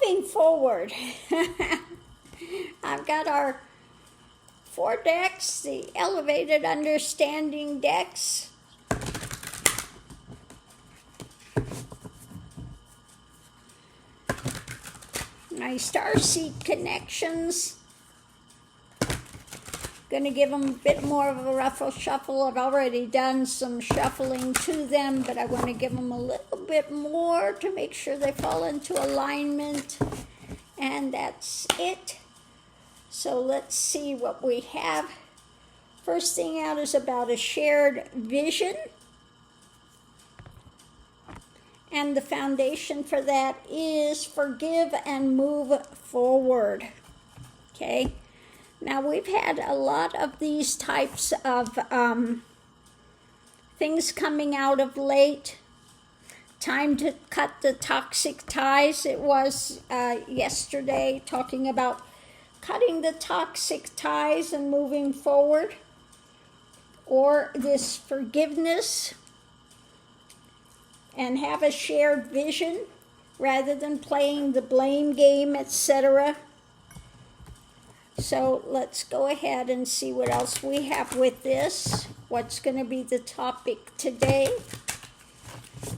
moving forward. I've got our 4 decks, the Elevated Understanding decks. My Starseed connections. Going to give them a bit more of a ruffle shuffle. I've already done some shuffling to them, but I want to give them a little bit more to make sure they fall into alignment. And that's it. So let's see what we have. First thing out is about a shared vision. And the foundation for that is forgive and move forward. Okay. Now, we've had a lot of these types of things coming out of late. Time to cut the toxic ties. It was yesterday talking about cutting the toxic ties and moving forward. Or this forgiveness and have a shared vision rather than playing the blame game, etc. So let's go ahead and see what else we have with this. What's going to be the topic today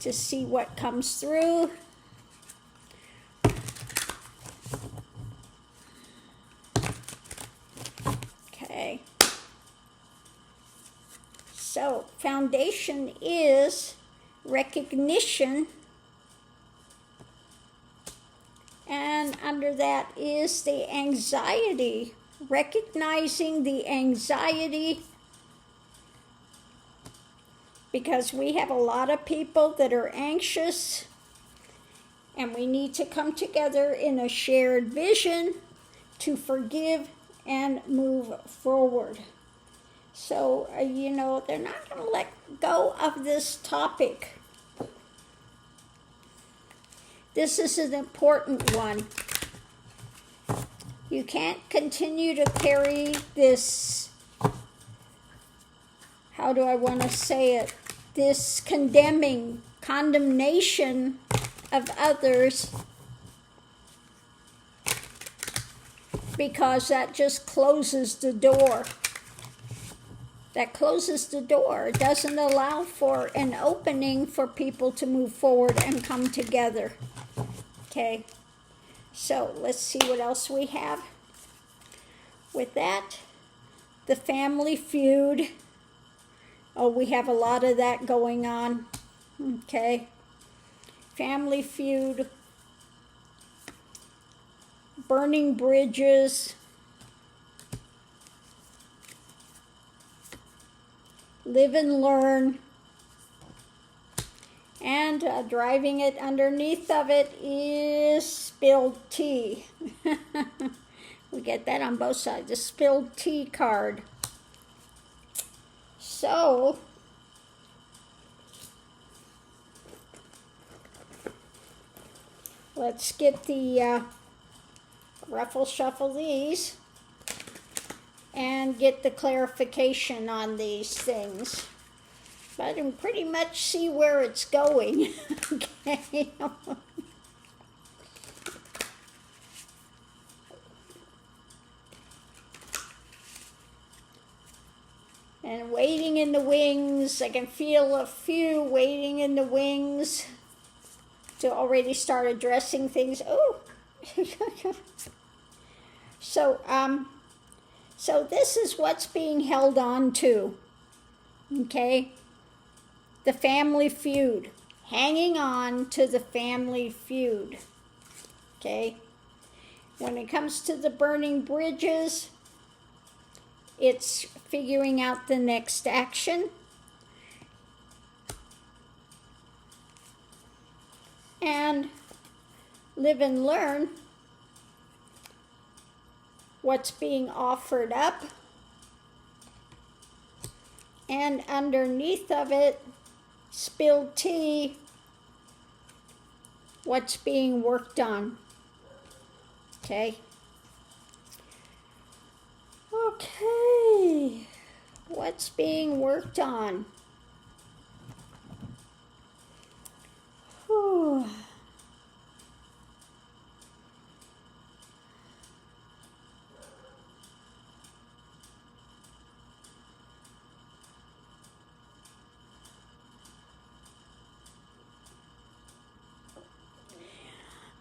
to see what comes through. Okay. So foundation is recognition. And under that is the anxiety, recognizing the anxiety, because we have a lot of people that are anxious, and we need to come together in a shared vision to forgive and move forward. So, you know, they're not going to let go of this topic. This is an important one. You can't continue to carry this, how do I want to say it, this condemnation of others, because that just closes the door. That closes the door. It doesn't allow for an opening for people to move forward and come together. Okay, so let's see what else we have. With that, the family feud. Oh, we have a lot of that going on. Okay, family feud, burning bridges, live and learn. And driving it underneath of it is spilled tea. We get that on both sides, the spilled tea card. So, let's get the ruffle shuffle these and get the clarification on these things. I can pretty much see where it's going. Okay. And waiting in the wings. I can feel a few waiting in the wings to already start addressing things. Oh. So this is what's being held on to. Okay. The family feud, hanging on to the family feud. Okay, when it comes to the burning bridges, it's figuring out the next action. And live and learn what's being offered up. And underneath of it, spilled tea, what's being worked on. Okay. Okay. What's being worked on? Whew.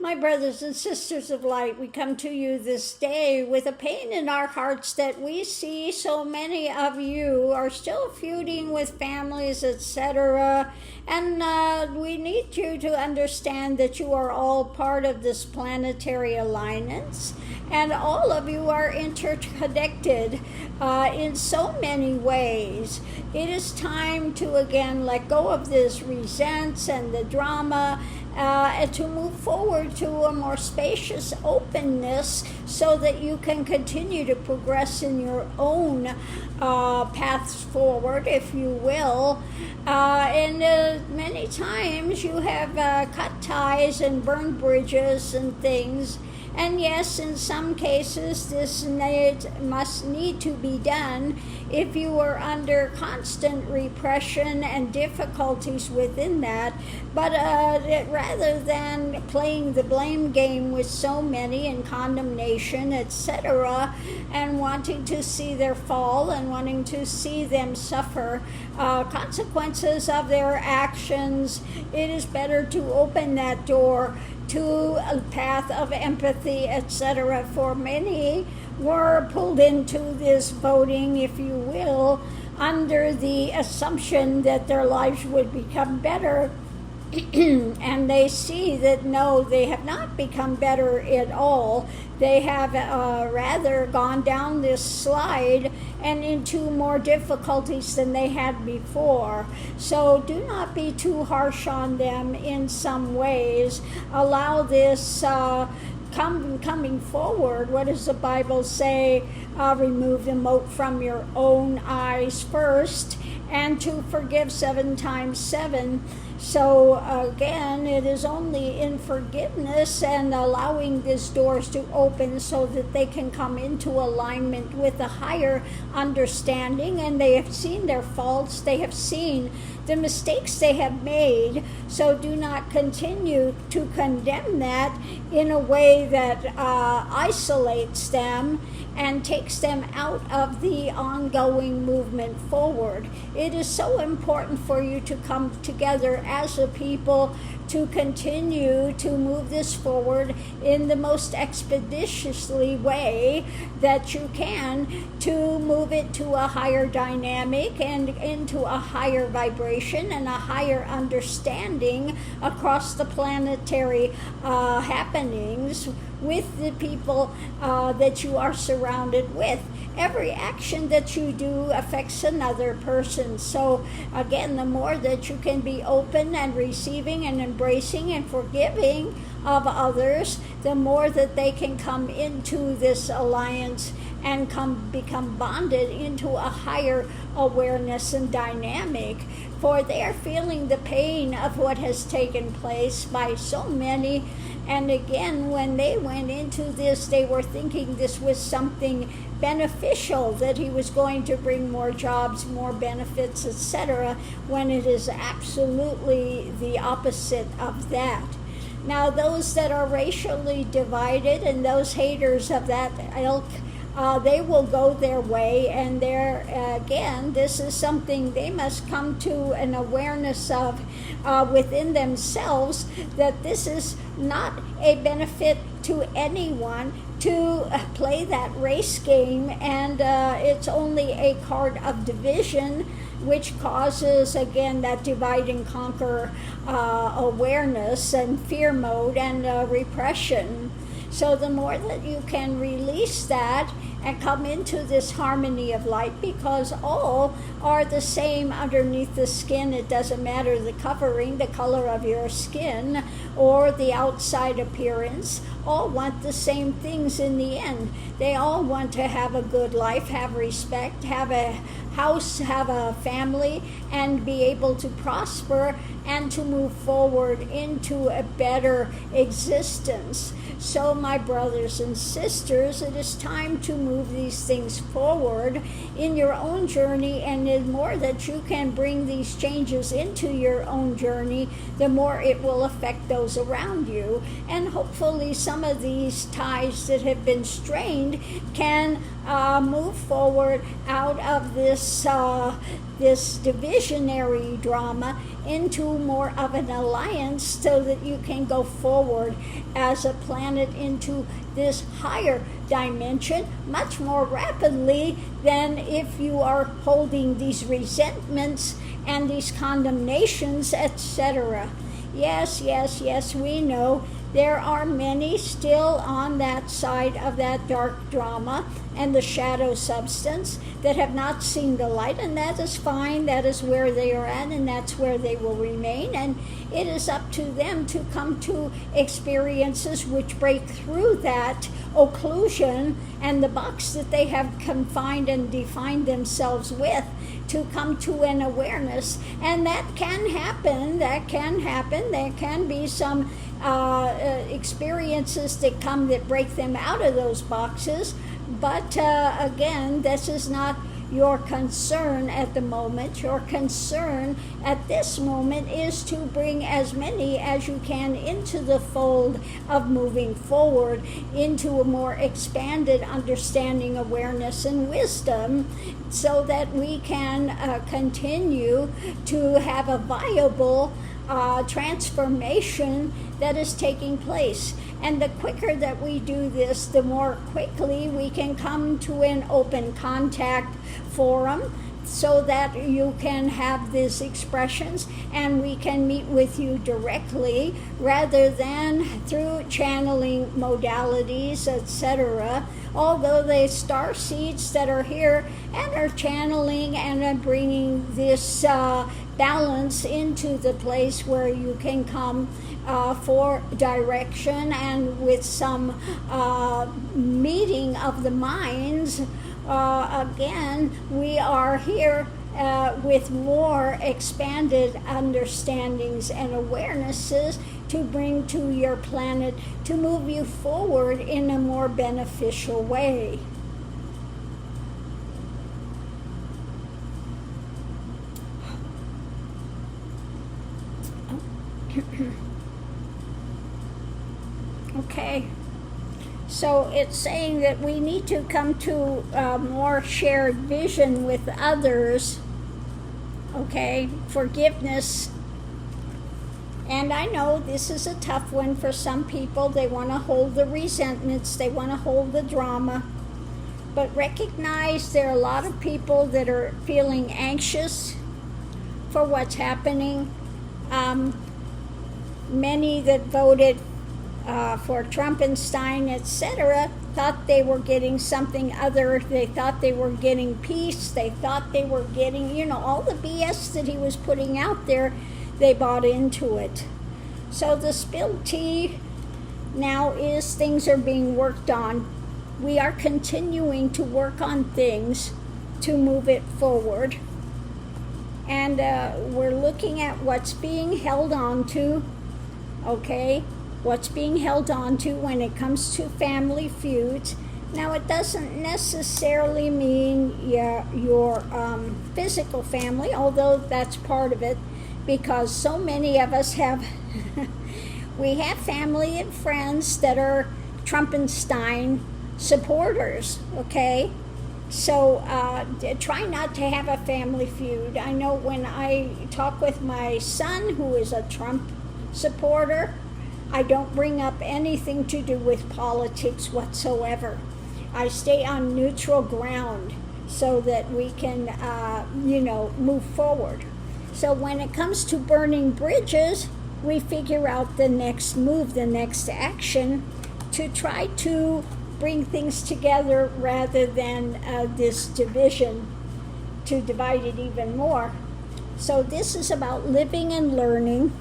My brothers and sisters of light, we come to you this day with a pain in our hearts that we see so many of you are still feuding with families, etc. And we need you to understand that you are all part of this planetary alliance, and all of you are interconnected in so many ways. It is time to again let go of this resents and the drama, and to move forward to a more spacious openness so that you can continue to progress in your own paths forward, if you will. And many times you have cut ties and burned bridges and things. And yes, in some cases, this must need to be done if you are under constant repression and difficulties within that. But rather than playing the blame game with so many and condemnation, etc., and wanting to see their fall and wanting to see them suffer consequences of their actions, it is better to open that door to a path of empathy, etc. For many were pulled into this voting, if you will, under the assumption that their lives would become better. And they see that no, they have not become better at all. They have rather gone down this slide and into more difficulties than they had before. So do not be too harsh on them in some ways. Allow this coming forward. What does the Bible say? Remove the mote from your own eyes first, and to forgive 7 times 7. So again, it is only in forgiveness and allowing these doors to open so that they can come into alignment with a higher understanding, and they have seen their faults, they have seen the mistakes they have made. So do not continue to condemn that in a way that isolates them and takes them out of the ongoing movement forward. It is so important for you to come together as a people to continue to move this forward in the most expeditiously way that you can, to move it to a higher dynamic and into a higher vibration and a higher understanding across the planetary happenings with the people that you are surrounded with. Every action that you do affects another person. So again, the more that you can be open and receiving and embracing and forgiving of others, the more that they can come into this alliance and become bonded into a higher awareness and dynamic. For they are feeling the pain of what has taken place by so many. And again, when they went into this, they were thinking this was something beneficial, that he was going to bring more jobs, more benefits, etc., when it is absolutely the opposite of that. Now, those that are racially divided and those haters of that ilk, they will go their way, and again, this is something they must come to an awareness of within themselves, that this is not a benefit to anyone to play that race game, and it's only a card of division, which causes, again, that divide and conquer awareness and fear mode and repression. So the more that you can release that and come into this harmony of light, because all are the same underneath the skin. It doesn't matter the covering, the color of your skin, or the outside appearance. All want the same things in the end. They all want to have a good life, have respect, have a house, have a family, and be able to prosper and to move forward into a better existence. So my brothers and sisters, it is time to move these things forward in your own journey, and the more that you can bring these changes into your own journey, the more it will affect those around you. And hopefully some of these ties that have been strained can move forward out of this this divisionary drama into more of an alliance, so that you can go forward as a planet into this higher dimension much more rapidly than if you are holding these resentments and these condemnations, etc. Yes, yes, yes, we know there are many still on that side of that dark drama and the shadow substance that have not seen the light, and that is fine. That is where they are at, and that's where they will remain, and it is up to them to come to experiences which break through that occlusion and the box that they have confined and defined themselves with, to come to an awareness. And that can happen. There can be some experiences that come that break them out of those boxes, but again, this is not your concern at the moment. Your concern at this moment is to bring as many as you can into the fold of moving forward into a more expanded understanding, awareness, and wisdom, so that we can continue to have a viable transformation that is taking place. And the quicker that we do this, the more quickly we can come to an open contact forum, so that you can have these expressions and we can meet with you directly rather than through channeling modalities, etc. Although the star seeds that are here and are channeling and are bringing this balance into the place where you can come for direction, and with some meeting of the minds. Again, we are here with more expanded understandings and awarenesses to bring to your planet to move you forward in a more beneficial way. Okay. So it's saying that we need to come to more shared vision with others, okay, forgiveness. And I know this is a tough one for some people. They want to hold the resentments, they want to hold the drama. But recognize there are a lot of people that are feeling anxious for what's happening. Many that voted for Trumpenstein, etc., thought they were getting something other. They thought they were getting peace. They thought they were getting, all the BS that he was putting out there. They bought into it. So the spilled tea now is things are being worked on. We are continuing to work on things to move it forward. And we're looking at what's being held on to, okay? What's being held on to when it comes to family feuds. Now, it doesn't necessarily mean your physical family, although that's part of it, because so many of us have, we have family and friends that are Trumpenstein supporters, okay? So try not to have a family feud. I know when I talk with my son, who is a Trump supporter, I don't bring up anything to do with politics whatsoever. I stay on neutral ground so that we can, move forward. So when it comes to burning bridges, we figure out the next move, the next action, to try to bring things together rather than this division, to divide it even more. So this is about living and learning.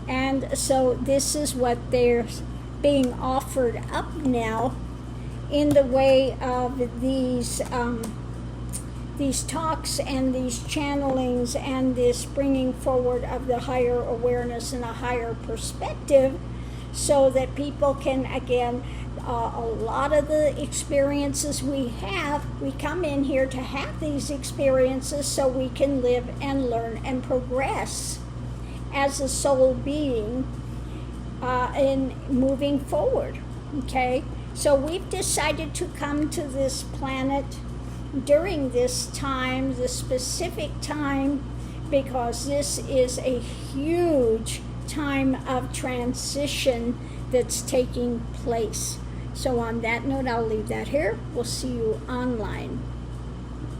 And so this is what they're being offered up now in the way of these talks and these channelings and this bringing forward of the higher awareness and a higher perspective, so that people can, again, a lot of the experiences we come in here to have these experiences so we can live and learn and progress as a soul being in moving forward, okay? So we've decided to come to this planet during this time, this specific time, because this is a huge time of transition that's taking place. So on that note, I'll leave that here. We'll see you online.